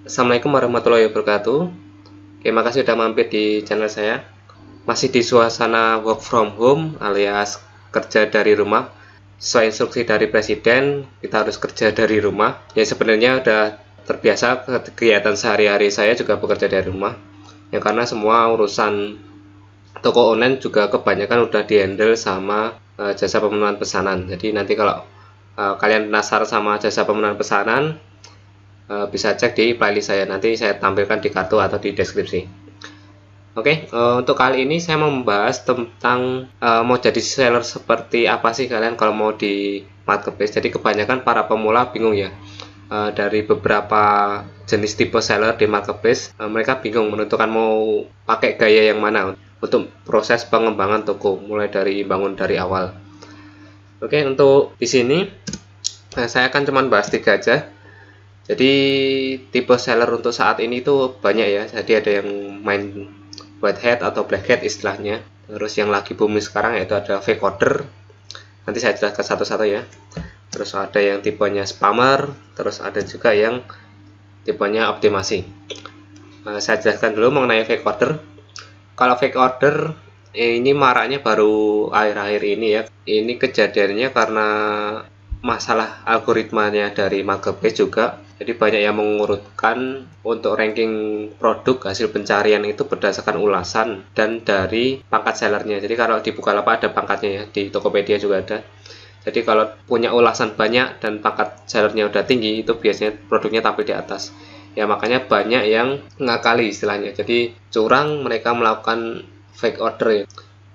Assalamualaikum warahmatullahi wabarakatuh. Oke, makasih sudah mampir di channel saya. Masih di suasana work from home alias kerja dari rumah. Sesuai instruksi dari Presiden, kita harus kerja dari rumah. Ya sebenarnya udah terbiasa kegiatan sehari-hari saya juga bekerja dari rumah. Ya karena semua urusan toko online juga kebanyakan udah dihandle sama jasa pemenuhan pesanan. Jadi nanti kalau kalian penasaran sama jasa pemenuhan pesanan, bisa cek di playlist saya, nanti saya tampilkan di kartu atau di deskripsi. Oke, untuk kali ini saya mau membahas tentang mau jadi seller seperti apa sih kalian kalau mau di marketplace. Jadi kebanyakan para pemula bingung ya, dari beberapa jenis tipe seller di marketplace, mereka bingung menentukan mau pakai gaya yang mana untuk proses pengembangan toko, mulai dari bangun dari awal. Oke, untuk di sini saya akan cuman bahas 3 aja. Jadi tipe seller untuk saat ini tuh banyak ya. Jadi ada yang main white hat atau black hat istilahnya. Terus yang lagi booming sekarang yaitu ada fake order. Nanti saya jelaskan satu-satu ya. Terus ada yang tipenya spammer. Terus ada juga yang tipenya optimasi. Saya jelaskan dulu mengenai fake order. Kalau fake order ini maraknya baru akhir-akhir ini ya. Ini kejadiannya karena masalah algoritmanya dari marketplace juga. Jadi banyak yang mengurutkan untuk ranking produk hasil pencarian itu berdasarkan ulasan dan dari pangkat sellernya. Jadi kalau di Bukalapak ada pangkatnya ya, di Tokopedia juga ada. Jadi kalau punya ulasan banyak dan pangkat sellernya udah tinggi, itu biasanya produknya tampil di atas. Ya makanya banyak yang ngakali istilahnya. Jadi curang, mereka melakukan fake order ya.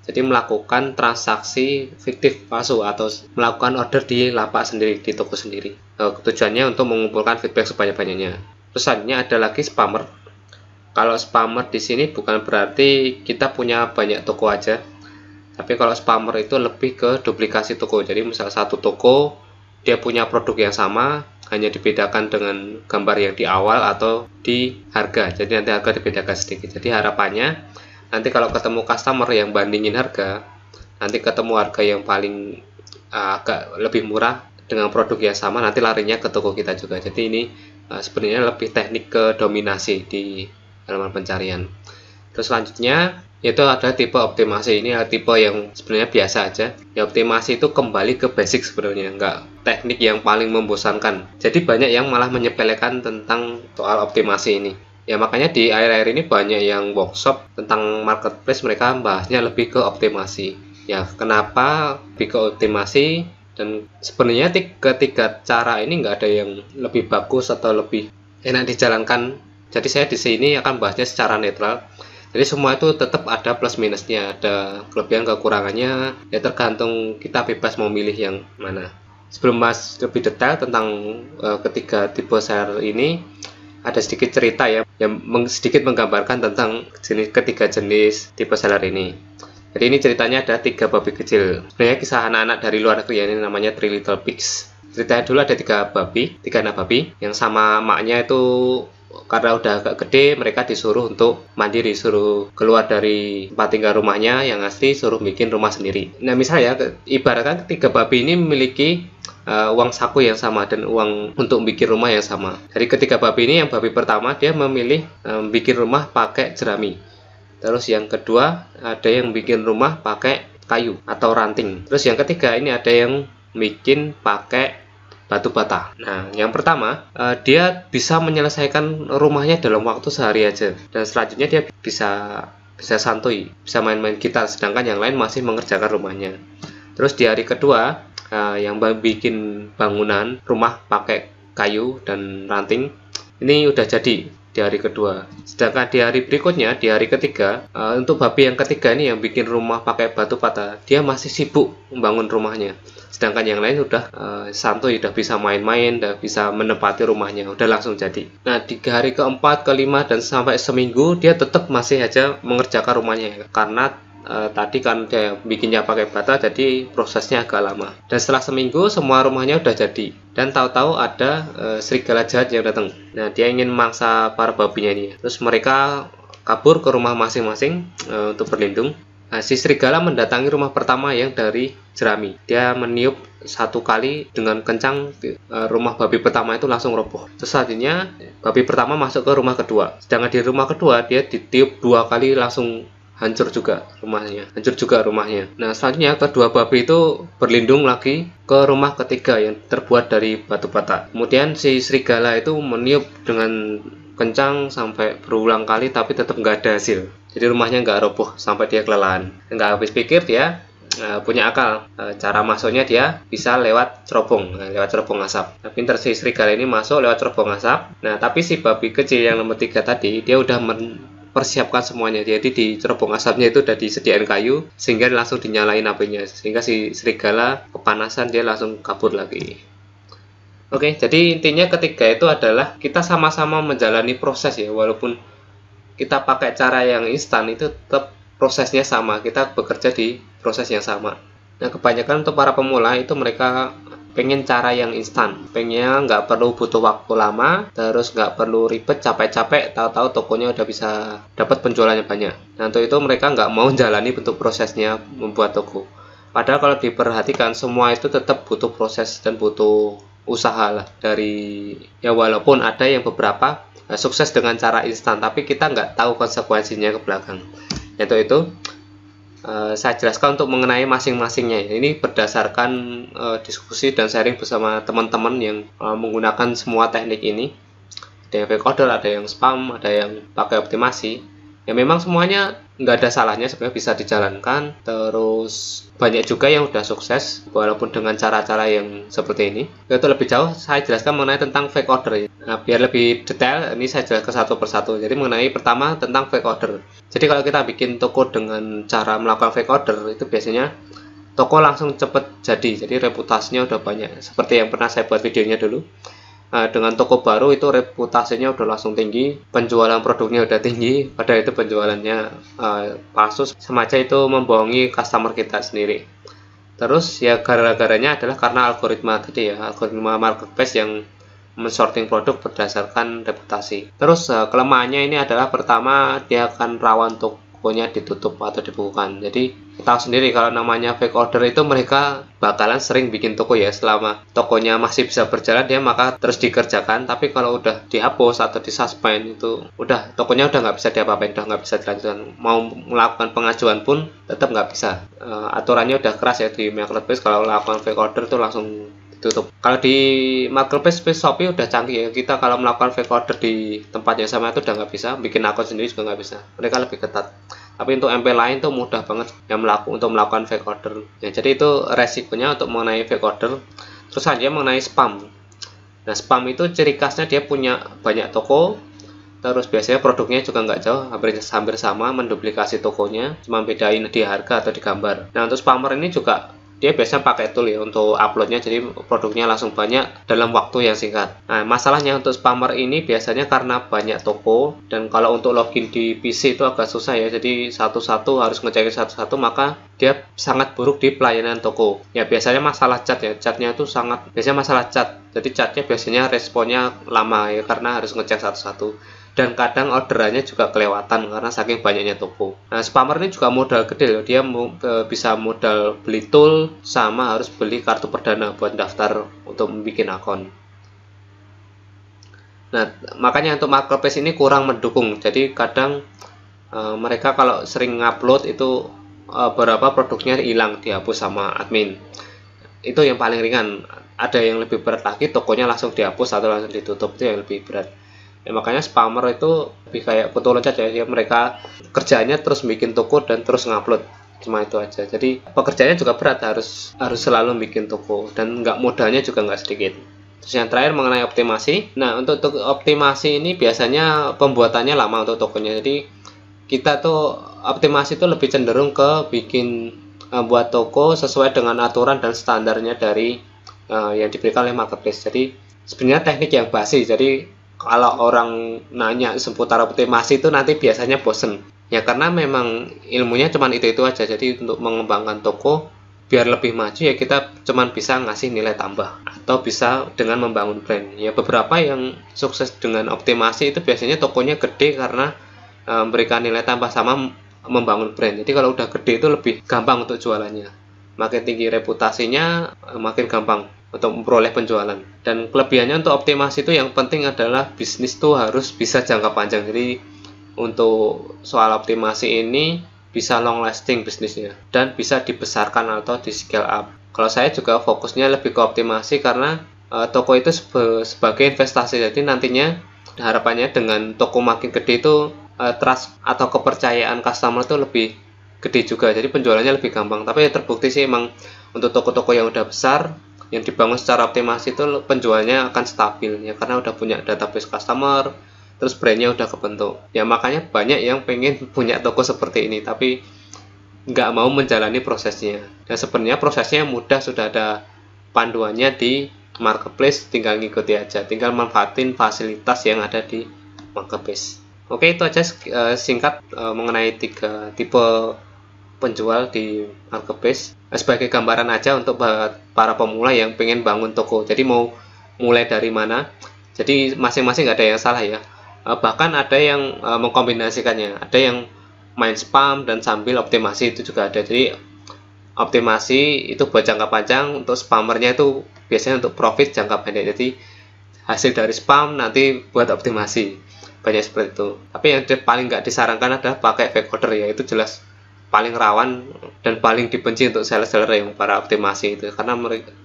Jadi melakukan transaksi fiktif palsu atau melakukan order di lapak sendiri, di toko sendiri. Tujuannya untuk mengumpulkan feedback sebanyak-banyaknya. Terus selanjutnya ada lagi spammer. Kalau spammer di sini bukan berarti kita punya banyak toko aja, tapi kalau spammer itu lebih ke duplikasi toko. Jadi misal satu toko dia punya produk yang sama, hanya dibedakan dengan gambar yang di awal atau di harga. Jadi nanti harga dibedakan sedikit. Jadi harapannya nanti kalau ketemu customer yang bandingin harga, nanti ketemu harga yang paling agak lebih murah dengan produk yang sama, nanti larinya ke toko kita juga. Jadi ini sebenarnya lebih teknik ke dominasi di halaman pencarian. Terus selanjutnya itu ada tipe optimasi. Ini adalah tipe yang sebenarnya biasa aja. Ya optimasi itu kembali ke basic sebenarnya, nggak teknik yang paling membosankan. Jadi banyak yang malah menyepelekan tentang soal optimasi ini. Ya makanya di akhir-akhir ini banyak yang workshop tentang marketplace, mereka bahasnya lebih ke optimasi. Ya kenapa lebih ke optimasi? Dan sebenarnya ketiga cara ini nggak ada yang lebih bagus atau lebih enak dijalankan. Jadi saya di sini akan bahasnya secara netral. Jadi semua itu tetap ada plus minusnya, ada kelebihan kekurangannya. Ya tergantung kita bebas mau milih yang mana. Sebelum bahas lebih detail tentang ketiga tipe seller ini, ada sedikit cerita ya yang sedikit menggambarkan tentang ketiga jenis tipe seller ini. Jadi ini ceritanya ada 3 babi kecil. Sebenarnya kisah anak-anak dari luar negeri ya, ini namanya Three Little Pigs. Ceritanya dulu ada 3 anak babi yang sama maknya itu karena udah agak gede, mereka disuruh untuk mandiri, disuruh keluar dari tempat tinggal rumahnya yang asli, suruh bikin rumah sendiri. Nah misalnya ibaratkan 3 babi ini memiliki uang saku yang sama dan uang untuk bikin rumah yang sama. Dari ketiga babi ini, yang babi pertama dia memilih bikin rumah pakai jerami. Terus yang kedua ada yang bikin rumah pakai kayu atau ranting. Terus yang ketiga ini ada yang bikin pakai batu bata. Nah, yang pertama dia bisa menyelesaikan rumahnya dalam waktu sehari aja. Dan selanjutnya dia bisa santuy, bisa main-main gitar, sedangkan yang lain masih mengerjakan rumahnya. Terus di hari kedua yang bikin bangunan rumah pakai kayu dan ranting ini udah jadi di hari kedua. Sedangkan di hari berikutnya, di hari ketiga, untuk babi yang ketiga ini yang bikin rumah pakai batu bata, dia masih sibuk membangun rumahnya. Sedangkan yang lain udah santuy, udah bisa main-main, udah bisa menempati rumahnya, udah langsung jadi. Nah di hari keempat, kelima, dan sampai seminggu dia tetap masih aja mengerjakan rumahnya karena tadi kan dia bikinnya pakai bata, jadi prosesnya agak lama. Dan setelah seminggu semua rumahnya udah jadi. Dan tahu-tahu ada serigala jahat yang datang. Nah dia ingin mangsa para babinya ini. Terus mereka kabur ke rumah masing-masing untuk berlindung. Nah, si serigala mendatangi rumah pertama yang dari jerami. Dia meniup satu kali dengan kencang, rumah babi pertama itu langsung roboh. Terus selanjutnya babi pertama masuk ke rumah kedua. Sedangkan di rumah kedua dia ditiup 2 kali langsung hancur juga rumahnya. Nah, selanjutnya kedua babi itu berlindung lagi ke rumah ketiga yang terbuat dari batu bata. Kemudian si serigala itu meniup dengan kencang sampai berulang kali tapi tetap nggak ada hasil. Jadi rumahnya nggak roboh sampai dia kelelahan. Nggak habis pikir dia punya akal. Cara masuknya dia bisa lewat cerobong asap. Nah, pinter si serigala ini masuk lewat cerobong asap. Nah, tapi si babi kecil yang nomor 3 tadi dia udah mempersiapkan semuanya. Jadi di cerobong asapnya itu udah disediain kayu sehingga langsung dinyalain apinya. Sehingga si serigala kepanasan, dia langsung kabur lagi. Oke, jadi intinya ketiga itu adalah kita sama-sama menjalani proses ya, walaupun kita pakai cara yang instan itu tetap prosesnya sama, kita bekerja di proses yang sama. Nah, kebanyakan untuk para pemula itu mereka pengen cara yang instan, pengen nggak perlu butuh waktu lama, terus nggak perlu ribet capek-capek, tahu-tahu tokonya udah bisa dapat penjualannya banyak. Nah, untuk itu mereka nggak mau jalani bentuk prosesnya membuat toko. Padahal kalau diperhatikan semua itu tetap butuh proses dan butuh usaha lah dari, ya walaupun ada yang beberapa sukses dengan cara instan tapi kita nggak tahu konsekuensinya ke belakang. Untuk itu saya jelaskan untuk mengenai masing-masingnya. Ini berdasarkan diskusi dan sharing bersama teman-teman yang menggunakan semua teknik ini. Ada yang fake order, ada yang spam, ada yang pakai optimasi. Ya memang semuanya nggak ada salahnya, sebenarnya bisa dijalankan. Terus banyak juga yang udah sukses walaupun dengan cara-cara yang seperti ini. Itu lebih jauh saya jelaskan mengenai tentang fake order. Nah, biar lebih detail ini saya jelaskan satu persatu. Jadi mengenai pertama tentang fake order. Jadi kalau kita bikin toko dengan cara melakukan fake order itu biasanya toko langsung cepet jadi reputasinya udah banyak. Seperti yang pernah saya buat videonya dulu. Dengan toko baru itu reputasinya udah langsung tinggi, penjualan produknya udah tinggi, padahal itu penjualannya palsu, semacam itu membohongi customer kita sendiri. Terus ya gara-garanya adalah karena algoritma tadi ya, algoritma marketplace yang mensorting produk berdasarkan reputasi. Terus kelemahannya ini adalah pertama dia akan rawan tokonya ditutup atau dibukukan. Jadi tahu sendiri kalau namanya fake order itu mereka bakalan sering bikin toko ya, selama tokonya masih bisa berjalan dia maka terus dikerjakan, tapi kalau udah dihapus atau disuspend itu udah tokonya udah nggak bisa diapa-apain, udah nggak bisa dilanjutkan, mau melakukan pengajuan pun tetap nggak bisa. Aturannya udah keras ya di marketplace, kalau melakukan fake order itu langsung ditutup. Kalau di marketplace Shopee udah canggih ya, kita kalau melakukan fake order di tempat yang sama itu udah nggak bisa, bikin akun sendiri juga nggak bisa, mereka lebih ketat. Tapi untuk MP lain tuh mudah banget yang untuk melakukan fake order. Ya, jadi itu resikonya untuk mengenai fake order. Terus aja mengenai spam. Nah, spam itu ciri khasnya dia punya banyak toko. Terus biasanya produknya juga nggak jauh, hampir sama, menduplikasi tokonya, cuma bedain di harga atau di gambar. Nah, untuk spammer ini juga dia biasanya pakai tool ya untuk uploadnya, jadi produknya langsung banyak dalam waktu yang singkat. Nah, masalahnya untuk spammer ini biasanya karena banyak toko, dan kalau untuk login di PC itu agak susah ya, jadi satu-satu harus ngecekin satu-satu, maka dia sangat buruk di pelayanan toko. Ya biasanya masalah cat ya, catnya itu biasanya masalah cat, jadi catnya biasanya responnya lama ya karena harus ngecek satu-satu. Dan kadang orderannya juga kelewatan karena saking banyaknya toko. Nah, spammer ini juga modal gede loh. Dia bisa modal beli tool sama harus beli kartu perdana buat daftar untuk membuat akun. Nah, makanya untuk marketplace ini kurang mendukung. Jadi kadang mereka kalau sering ngupload itu beberapa produknya hilang, dihapus sama admin. Itu yang paling ringan. Ada yang lebih berat lagi, tokonya langsung dihapus atau langsung ditutup, itu yang lebih berat. Ya, makanya spammer itu lebih kayak foto loncat ya, mereka kerjanya terus bikin toko dan terus ngupload, cuma itu aja. Jadi pekerjaannya juga berat, harus selalu bikin toko, dan modalnya juga nggak sedikit. Terus yang terakhir mengenai optimasi. Nah, untuk optimasi ini biasanya pembuatannya lama untuk tokonya, jadi kita tuh optimasi itu lebih cenderung ke bikin buat toko sesuai dengan aturan dan standarnya dari yang diberikan oleh marketplace. Jadi sebenarnya teknik yang basi, jadi kalau orang nanya seputar optimasi itu nanti biasanya bosen ya, karena memang ilmunya cuman itu aja. Jadi untuk mengembangkan toko biar lebih maju ya kita cuman bisa ngasih nilai tambah atau bisa dengan membangun brand. Ya beberapa yang sukses dengan optimasi itu biasanya tokonya gede karena memberikan nilai tambah sama membangun brand. Jadi kalau udah gede itu lebih gampang untuk jualannya. Makin tinggi reputasinya, makin gampang untuk memperoleh penjualan. Dan kelebihannya untuk optimasi itu yang penting adalah bisnis itu harus bisa jangka panjang. Jadi untuk soal optimasi ini bisa long lasting bisnisnya dan bisa dibesarkan atau di scale up. Kalau saya juga fokusnya lebih ke optimasi karena toko itu sebagai investasi. Jadi nantinya harapannya dengan toko makin gede itu trust atau kepercayaan customer itu lebih gede juga. Jadi penjualannya lebih gampang. Tapi ya terbukti sih emang untuk toko-toko yang udah besar yang dibangun secara optimasi itu penjualnya akan stabil ya karena udah punya database customer, terus brandnya udah kebentuk ya. Makanya banyak yang pengen punya toko seperti ini tapi nggak mau menjalani prosesnya. Dan sebenarnya prosesnya mudah, sudah ada panduannya di marketplace, tinggal ngikuti aja, tinggal manfaatin fasilitas yang ada di marketplace. Oke, itu aja singkat mengenai 3 tipe penjual di marketplace, sebagai gambaran aja untuk para pemula yang pengen bangun toko. Jadi mau mulai dari mana, jadi masing-masing nggak ada yang salah ya. Bahkan ada yang mengkombinasikannya, ada yang main spam dan sambil optimasi, itu juga ada. Jadi optimasi itu buat jangka panjang, untuk spamernya itu biasanya untuk profit jangka pendek. Jadi hasil dari spam nanti buat optimasi, banyak seperti itu. Tapi yang paling nggak disarankan adalah pakai fake order ya, itu jelas paling rawan dan paling dibenci untuk seller-seller yang para optimasi itu, karena mereka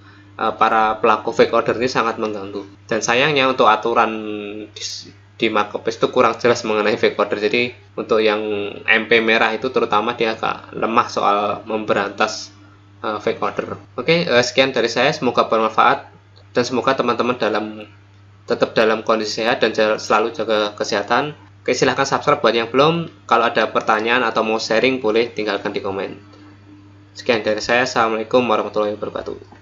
para pelaku fake order ini sangat mengganggu. Dan sayangnya untuk aturan di marketplace itu kurang jelas mengenai fake order. Jadi untuk yang MP merah itu terutama dia agak lemah soal memberantas fake order. Oke, sekian dari saya, semoga bermanfaat dan semoga teman-teman tetap dalam kondisi sehat dan selalu jaga kesehatan. Oke, silahkan subscribe buat yang belum. Kalau ada pertanyaan atau mau sharing boleh tinggalkan di komen. Sekian dari saya, assalamualaikum warahmatullahi wabarakatuh.